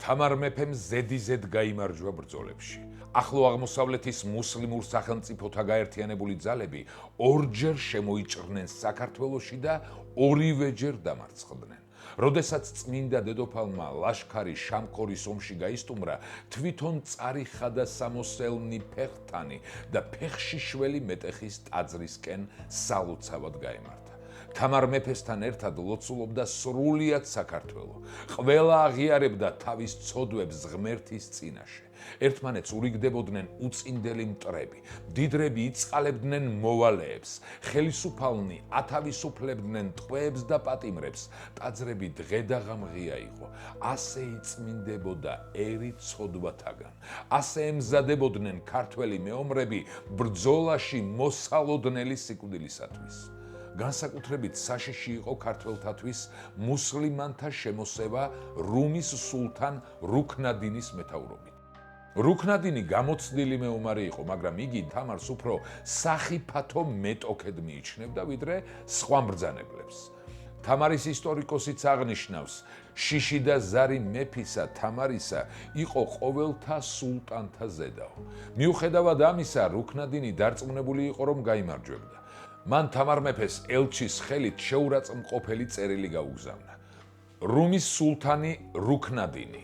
თამარ მეფემ ზედიზედ გაიმარჯვა ბრძოლებში. ახლო აღმოსავლეთის მუსლიმურ სახელმწიფოთა გაერთიანებული ძალები ორჯერ შემოიჭრნენ საქართველოში და ორივეჯერ დამარცხდნენ. როდესაც წმინდა დედოფალმა ლაშქარი შამქორის ომში გაისტუმრა, თვითონ წარიხა და სამოსელნი ფეხთანი და ფეხში შველი მეტეხის ტაძრისკენ სალოცავად გაემართა. თამარ მეფესთან ერთად ლოცულობდა სრულიად საქართველო. ყველა აღიარებდა თავის ცოდვებს ღმერთის წინაშე. ერთმანეთს ურიგდებოდნენ უწინდელი მტრები, მდიდრები იწყალებდნენ მოვალეებს, ხელისუფალნი ათავისუფლებდნენ ტყვეებს და პატიმრებს, ტაძრები დღე და ღამღია იყო. ასე იწმინდებოდა ერი ცოდვათაგან. ასე ემზადებოდნენ ქართველი მეომრები ბრძოლაში მოსალოდნელი სიკვდილისათვის. განსაკუთრებით საშიში იყო ქართველთათვის მუსლიმანთა შემოსევა რუმის სულთან რუქნადინის მეთაურობით. რუქნადინი გამოცდილი მეომარი იყო, მაგრამ იგი თამარს უფრო სახიფათო მეტოქედ მიიჩნევდა, ვიდრე სხვა მბრძანებლებს. თამარის ისტორიკოსიც აღნიშნავს, შიში და ზარი მეფისა თამარისა იყო ყოველთა სულტანთა ზედაო. მიუხედავად ამისა, რუქნადინი დარწმუნებული იყო, რომ გაიმარჯვებდა. მან თამარ მეფეს ელჩის ხელით შეურაცხმყოფელი წერილი გაუგზავნა. რუმის სულთანი რუქნადინი,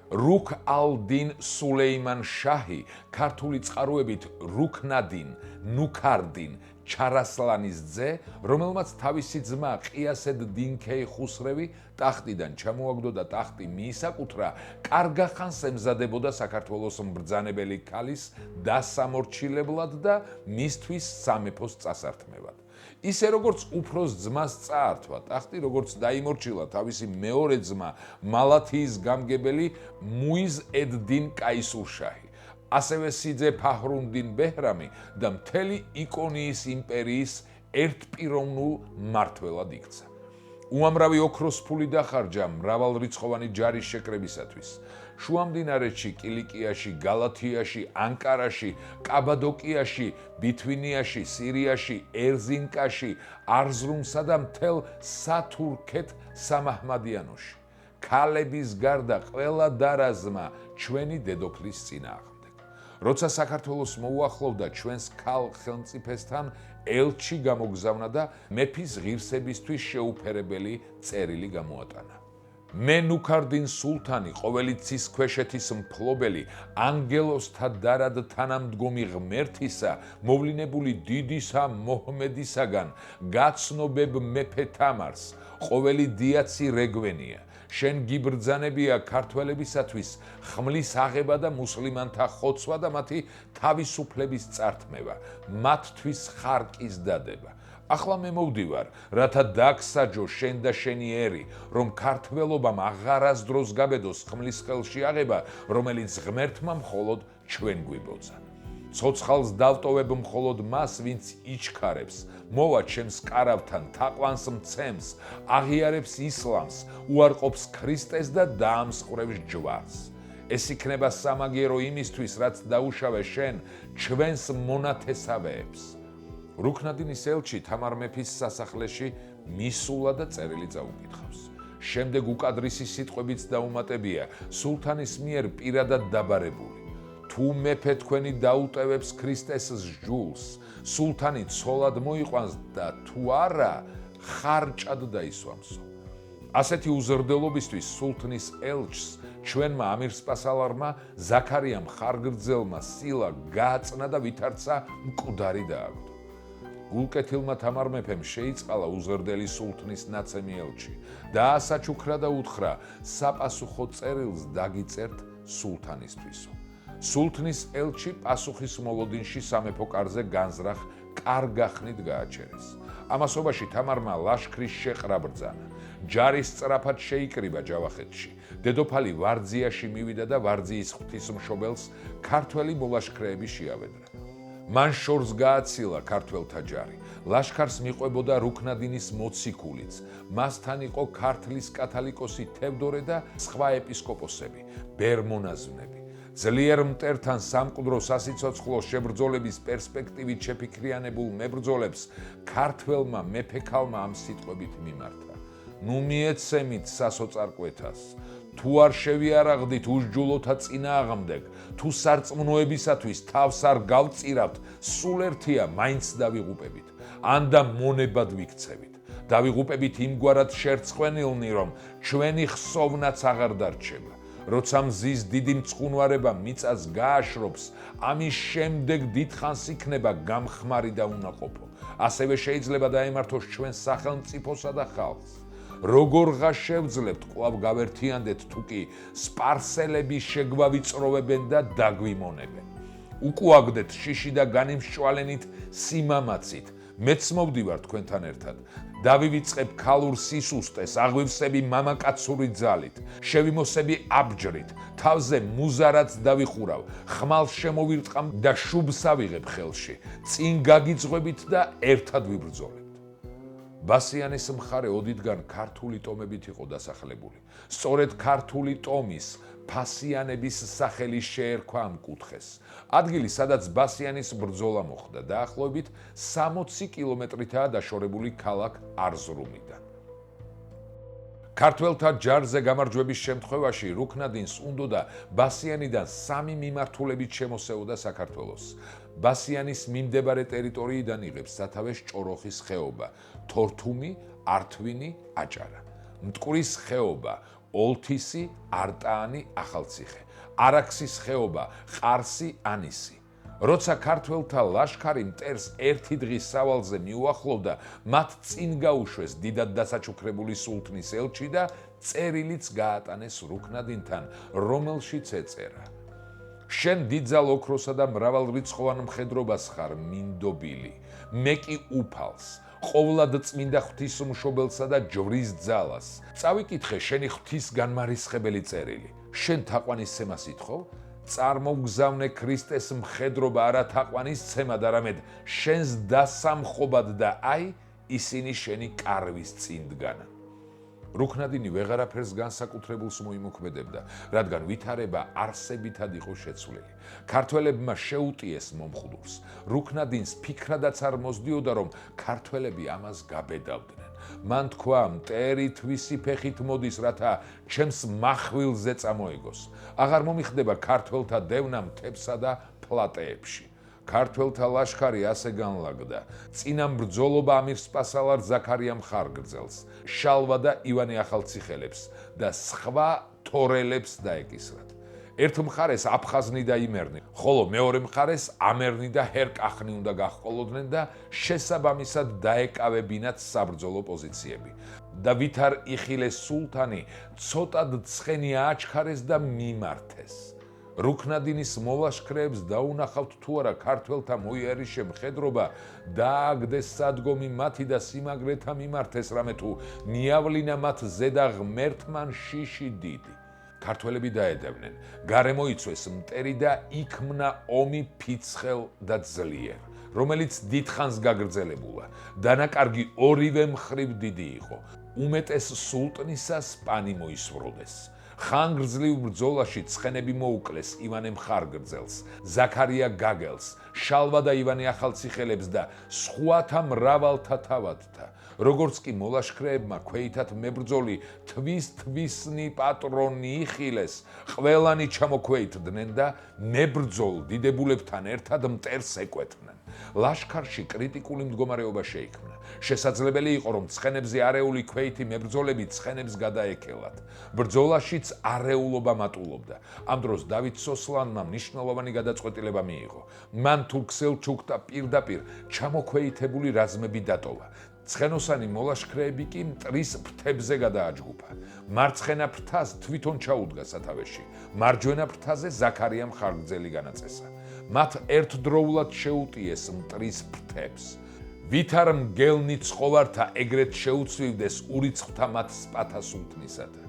რუქ ალ-딘 სულეიმან შაჰი, ქართული წყაროებით რუქნადინ ნუქარდინ ჩარასლანის ძე, რომელმაც თავისი ძმა ყიასედ-딘 ქეი ხუსრევი ტახტიდან ჩამოაგდო და ტახტი მიისაკუთრა, კარგახანს ემზადებოდა საქართველოს მბრძანებელი ქალის დასამორჩილებლად და მისთვის სამეფოს წასართმევად. ისე როგორც უფროს ძმას წაართვა ტახტი, როგორც დაიმორჩილა თავისი მეორე ძმა მალათიის გამგებელი მუიზ ედ-딘 კაისურშაჰი, ასევე სიძე ფაჰრუნდინ ბეჰრამი და მთელი იკონიის იმპერიის ერთპიროვნულ მმართველად იქცა. უამრავი ოქროს ფული დახარჯა მრავალრიცხოვანი ჯარის შეკრებისათვის. შუამდინარეთში, კილიკიაში, გალათიაში, ანკარაში, კაბადოკიაში, ბითვინიაში, სირიაში, ერზინკაში, არზრუმსა და მთელ სათურქეთ სამაჰმადიანოში. ქალების გარდა ყველა დარაზმა ჩვენი დედოფლის წინააღმდეგ. როცა საქართველოს მოუახლოვდა ჩვენს ქალ ხელმწიფესთან, ელჩი გამოგზავნა და მეფის ღირსებისთვის შეუფერებელი წერილი გამოატანა. მე ნუქარდინ სულთანი, ყოველი ცის ქვეშეთის მფლობელი, ანგელოსთა დარად თანამდგომი ღმერთისა, მოვლინებული დიდისა მოჰმედისაგან, გაცნობებ მეფე თამარს, ყოველი დიაცი რეგვენია. შენ გიბრძანებია ქართველებისათვის ხმლის აღება და მუსლიმანთა ხოცვა და მათი თავისუფლების წართმევა, მათთვის ხარკის დადება. ახლა მე მოვდივარ, რათა დაგსაჯო შენ და შენი ერი, რომ ქართველობამ აღარასდროს გაბედოს ხმლის ხელში აღება, რომელიც ღმერთმა მხოლოდ ჩვენ გვიბოძა. ცოცხალს დავტოვებ მხოლოდ მას, ვინც იჩქარებს, მოვა ჩემს კარავთან, თაყვანს მცემს, აღიარებს ისლამს, უარყოფს ქრისტეს და დაამსხვრევს ჯვარს. ეს იქნება სამაგიერო იმისთვის, რაც დაუშავე შენ ჩვენს მონათესავეებს. რუქნადინის ელჩი თამარ მეფის სასახლეში მისულა და წერილი წაუკითხავს. შემდეგ უკადრისი სიტყვებიც დაუმატებია, სულთანის მიერ პირადად დაბარებული. თუ მეფე თქვენი დაუტევებს ქრისტეს სჯულს, სულთანი ცოლად მოიყვანს და თუ არა, ხარჭად დაისვამსო. ასეთი უზრდელობისთვის სულთნის ელჩს ჩვენმა ამირსპასალარმა ზაქარიამ ხარგრძელმა სილა გააწნა და ვითარცა მკვდარი დააგდო. გულკეთილმა თამარ მეფემ შეიწყალა უზრდელი სულთნის ნაცემი ელჩი, დაასაჩუქრა და უთხრა, საპასუხო წერილს დაგიწერთ სულთანისთვისო. სულთნის ელჩი პასუხის მოლოდინში სამეფო კარზე განზრახ კარგახნით გააჩერეს. ამასობაში თამარმა ლაშქრის შეყრა ბრძანა. ჯარი სწრაფად შეიკრიბა ჯავახეთში. დედოფალი ვარძიაში მივიდა და ვარძიის ღვთისმშობელს ქართველი მოლაშქრეები შეავედრა. მან შორს გააცილა ქართველთა ჯარი. ლაშქარს მიყვებოდა რუქნადინის მოციქულიც. მასთან იყო ქართლის კათალიკოსი თევდორე და სხვა ეპისკოპოსები, ბერმონაზვნები. ძლიერ მტერთან სამკვდრო სასიცოცხლო შებრძოლების პერსპექტივით შეფიქრიანებულ მებრძოლებს ქართველმა მეფე ქალმა ამ სიტყვებით მიმართა. ნუ მიეცემით სასოწარკვეთას, თუ არ შევიარაღდით უსჯულოთა წინააღმდეგ, თუ სარწმუნოებისათვის თავს არ გავწირავთ, სულ ერთია, მაინც დავიღუპებით, ან და მონებად ვიქცევით. დავიღუპებით იმგვარად შერცხვენილნი, რომ ჩვენი ხსოვნაც აღარ დარჩება. როცა მზის დიდი მწყუნვარება მიწას გააშრობს, ამის შემდეგ დიდხანს იქნება გამხმარი და უნაყოფო. ასევე შეიძლება დაემართოს ჩვენ სახელმწიფოსა და ხალხს. როგორღა შევძლებთ, კვლავ გავერთიანდეთ, თუ კი სპარსელები შეგვავიწროვებენ და დაგვიმონებენ. უკუაგდეთ შიში და განიმსჭვალენით სიმამაცით. მეც მოვდივარ თქვენთან ერთად. დავივიწყებ ქალურ სისუსტეს, აღვივსები მამაკაცური ძალით, შევიმოსები აბჯრით, თავზე მუზარაც დავიხურავ, ხმალს შემოვირტყამ და შუბს ავიღებ ხელში, წინ გაგიძღვებით და ერთად ვიბრძოლებთ. ბასიანის მხარე ოდითგან ქართული ტომებით იყო დასახლებული. სწორედ ქართული ტომის ფასიანების სახელი შეერქვა ამ კუთხეს. ადგილი, სადაც ბასიანის ბრძოლა მოხდა, დაახლოებით 60 კილომეტრითაა დაშორებული ქალაქ არზრუმიდან. ქართველთა ჯარზე გამარჯვების შემთხვევაში რუქნადინს უნდოდა ბასიანიდან 3 მიმართულებით შემოსეოდა საქართველოს. ბასიანის მიმდებარე ტერიტორიიდან იღებს სათავეს ჭოროხის ხეობა, თორთუმი, ართვინი, აჭარა. მტკვრის ხეობა, ოლთისი, არტაანი, ახალციხე, არაქსის ხეობა, ყარსი, ანისი. როცა ქართველთა ლაშქარი მტერს ერთი დღის სავალზე მიუახლოვდა, მათ წინ გაუშვეს დიდად დასაჩუქრებული სულთნის ელჩი და წერილიც გაატანეს რუქნადინთან, რომელშიც ეწერა: შენ დიდძალ ოქროსა და მრავალრიცხოვან მხედრობას ხარ მინდობილი, მე კი უფალს, ყოვლად წმინდა ღვთისმშობელსა და ჯვრის ძალას. წავიკითხე შენი ღვთისგანმარისხებელი წერილი. შენ თაყვანისცემას ითხოვ? წარმოგგზავნე ქრისტეს მხედრობა არა თაყვანისცემად, არამედ შენს დასამხობად და აი ისინი შენი კარვის წინ დგანან. რუქნადინი ვეღარაფერს განსაკუთრებულს მოიმოქმედებდა, რადგან ვითარება არსებითად იყო შეცვლილი. ქართველებმა შეუტიეს მომხდურს. რუქნადინს ფიქრადაც არ მოსდიოდა, რომ ქართველები ამას გაბედავდნენ. მან თქვა, მტერი თვისი ფეხით მოდის, რათა ჩემს מחვილზე წამოეგოს. აღარ მომიხდება ქართველთა დევნა მთებსა და პლატეებში. ქართველთა ლაშქარი ასე განლაგდა. წინამ ბრძოლობა ამირსპასალარ ზაქარიამ ხარგრძელს, შალვა და ივანე ახალციხელებს და სხვა თორელებს დაეკისრათ. ერთ მხარეს აფხაზნი და იმერნი, ხოლო მეორე მხარეს ამერნი და ჰერკახნი უნდა გაჰყოლოდნენ და შესაბამისად დაეკავებინათ საბრძოლო პოზიციები. და ვითარ იხილეს სულთანი ცოტად ცხენი ააჩქარეს და მიმართეს. რუქნადინის მოლაშქრეებს დაუნახავთ თუ არა ქართველთა მოიარიშე მხედრობა, დააგდეს სადგომი მათი და სიმაგრეთა მიმართეს, რამე თუ მიავლინა მათ ზედა ღმერთმან შიში დიდი. ქართველები დაედევნენ, გარემო იწვეს მტერი და იქმნა ომი ფიცხელ და ძლიერ, რომელიც დიდხანს გაგრძელებულა. დანაკარგი ორივე მხრივ დიდი იყო. უმეტეს სულტნისას პანი მოისვროდეს. ხანგრძლივ ბრძოლაში ცხენები მოუკლეს ივანე მხარგრძელს, ზაქარია გაგელს, შალვა და ივანე ახალციხელებს და სხვათა მრავალთა თავადთა. როგორც კი მოლაშქრეებმა ქვეითად მებრძოლი თვისნი პატრონი იხილეს, ყველანი ჩამოქვეითდნენ და მებრძოლ დიდებულებთან ერთად მტერს ეკვეთნენ. ლაშქარში კრიტიკული მდგომარეობა შეიქმნა. შესაძლებელი იყო, რომ ცხენებზე არეული ქვეითი მებრძოლები ცხენებს გადაეკელათ. ბრძოლაშიც არეულობა მატულობდა. ამ დროს დავით სოსლანმა მნიშვნელოვანი გადაწყვეტილება მიიღო. მან თურქ-სელჩუკთა პირდაპირ ჩამოქვეითებული რაზმები დატოვა. ცხენოსანი მოლაშქრეები კი მტრის ფრთებზე გადააჯგუფა. მარცხენა ფრთას თვითონ ჩაუდგა სათავეში. მარჯვენა ფრთაზე ზაქარიამ ხარგრძელი განაწესა. მათ ერთდროულად შეუტიეს მტრის ფრთებს. ვითარ მგელნი ცხოვართა ეგრეთ შეუცვივდეს ურიცხვთა მათ სპათა სულთნისათა.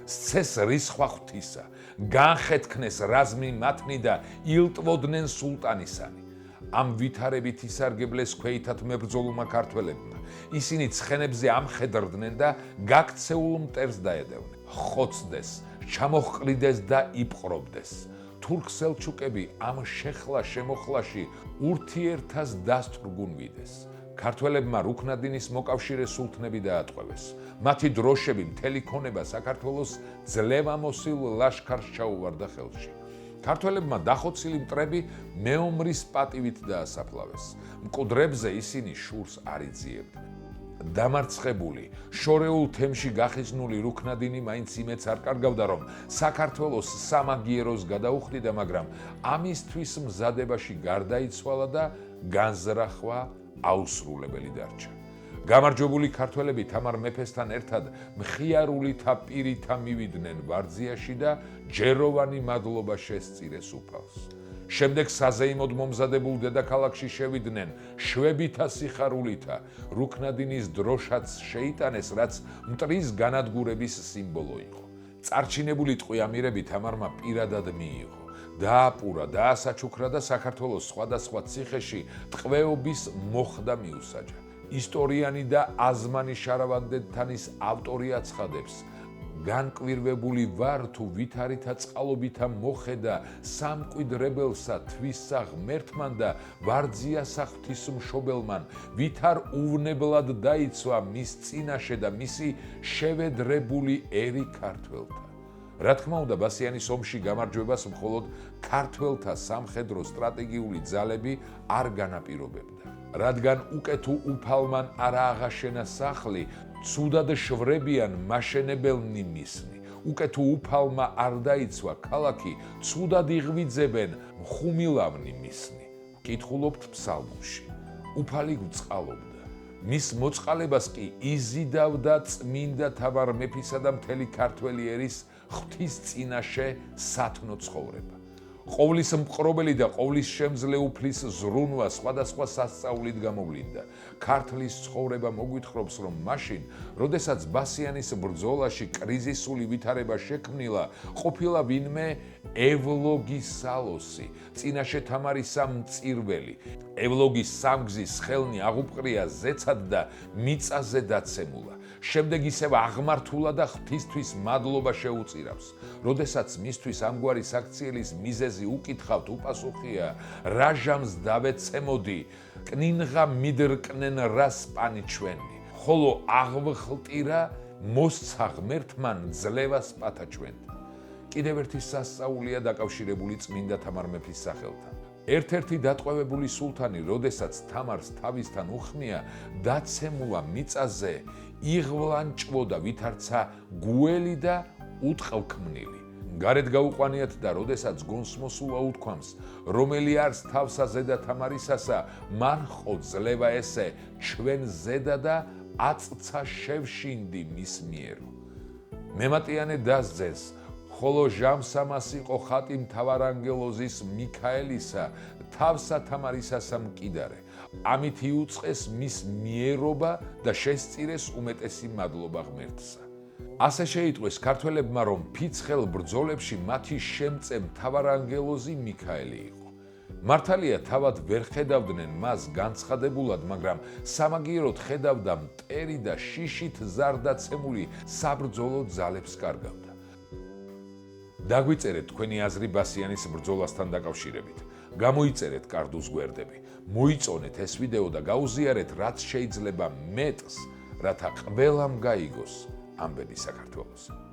სცეს რისხვა ღვთისა, განხეთქნეს რაზმი მათნი და ილტვოდნენ სულტანისანი. ამ ვითარებით ისარგებლეს ქვეითად მებრძოლულმა ქართველებმა. ისინი ცხენებზე ამხედრდნენ და გაქცეულ მტერს დაედევნენ. ხოცდეს, ჩამოჰყრიდეს და იპყრობდეს. თურქ-სელჩუკები ამ შეხლა-შემოხლაში ურთიერთას დასტვრგუნვიდეს. ქართველებმა რუქნადინის მოკავშირე სულთნები დაატყვევეს. მათი დროშები მთელი ქონება საქართველოს ძლევამოსილ ლაშქარს ჩაუვარდა ხელში. ქართველებმა დახოცილი მტრები მეომრის პატივით დაასაფლავეს. მკვდრებზე ისინი შურს არ იძიებდნენ. დამარცხებული, შორეულ თემში გახიზნული რუქნადინი მაინც იმედს არ კარგავდა, რომ საქართველოს სამაგიეროს გადაუხდიდა, მაგრამ ამისთვის მზადებაში გარდაიცვალა და განზრახვა აუსრულებელი დარჩა. გამარჯვებული ქართველები თამარ მეფესთან ერთად მხიარულითა პირითა მივიდნენ ვარძიაში და ჯეროვანი მადლობა შესწირეს უფალს. შემდეგ საზეიმოდ მომზადებულ დედაქალაქში შევიდნენ შვებითა სიხარულითა, რუქნადინის დროშაც შეიტანეს, რაც მტრის განადგურების სიმბოლო იყო. წარჩინებული ტყვიამირები თამარმა პირადად მიიღო. დააპურა, დაასაჩუქრა და საქართველოს სხვადასხვა ციხეში ტყვეობის მოხდა მიუსაჯა. ისტორიანი და აზმანი შარავანდედთანის ავტორი აცხადებს: განკვირვებული ვარ თუ ვითარითა წყალობითა მოხედა სამკვიდრებელსა თვისა ღმერთმან და ვარძიასა ღვთისმშობელმან, ვითარ უვნებლად დაიცვა მის წინაშე და მისი შევედრებული ერი ქართველთა. რა თქმა უნდა, ბასიანის ომში გამარჯვებას მხოლოდ ქართველთა სამხედრო სტრატეგიული ძალები არ განაპირობებდა. რადგან უკეთო უფალმან არა აღაშენა სახლი, ცუდად შვრებიან მაშენებელნი მისნი. უკეთო უფალმა არ დაიცვა ქალაქი, ცუდად იღვიძებენ მხუმილავნი მისნი. ვკითხულობთ ფსალმუნში. უფალი გვწყალობდა. მის მოწყალებას კი იზიდავდა წმინდა თამარ მეფისა და მთელი ქართველი ერის ღვთის წინაშე სათნო ცხოვრება. ყოვლის მყრობელი და ყოვლის შემძლე უფლის ზრუნვა სხვადასხვა სასწაულით გამოვლინდა. ქართლის ცხოვრება მოგვითხრობს, რომ მაშინ, როდესაც ბასიანის ბრძოლაში კრიზისული ვითარება შექმნილა, ყოფილა ვინმე ევლოგის სალოსი, წინაშე თამარისა მწირველი. ევლოგის სამგზის ხელნი აღუპყრია ზეცად და მიწაზე დაცემულა. შემდეგ ისევ აღმართულა და ღვთისთვის მადლობა შეუწირავს. როდესაც მისთვის ამგვარი საქციელის მიზეზი უკითხავთ, უპასუხია: რა ჟამს დავეცემოდი, კნინღა მიდრკნენ რას პანი ჩვენი, ხოლო აღვხლტირა მოსცა ღმერთმან ძლევას პათა ჩვენთან. კიდევ ერთი სასწაულია დაკავშირებული წმინდა თამარ მეფის სახელთან. ერთ-ერთი დატყვევებული სულთანი, როდესაც თამარს თავისთან უხმია, დაცემულა მიწაზე იღვლანჭვოდა ვითარცა გუელი და უტყავქმნილი. გარეთ გაუყვანიათ და როდესაც გონს მოსულა უთქვამს, რომელი არს თავსა ზედა თამარისასა, მან ხო ძლევა ესე ჩვენ ზედა და აწცა შევშინდი მის მიერო. მემატიანე დასძეს, ხოლო ჟამსამას იყო ხატი მთავარანგელოზის მიქაელისა, თავსა თამარისასა მკიდარე. ამით იუწყეს მის მიერობა და შესწირეს უმეტესი მადლობა ღმერთსა. ასე შეიტყვეს ქართველებმა, რომ ფიცხელ ბრძოლებში მათი შემწე მთავარანგელოზი მიქაელი იყო. მართალია თავად ვერ ხედავდნენ მას განცხადებულად, მაგრამ სამაგიეროდ ხედავდა მტერი და შიშით ზარდაცემული საბრძოლო ძალებს კარგავდა. დაგვიწერეთ თქვენი აზრი ბასიანის ბრძოლასთან დაკავშირებით. გამოიწერეთ კარდუს გვერდები. მოიწონეთ ეს ვიდეო და გაუზიარეთ, რაც შეიძლება მეტს, რათა ყველამ გაიგოს ამბები საქართველოს.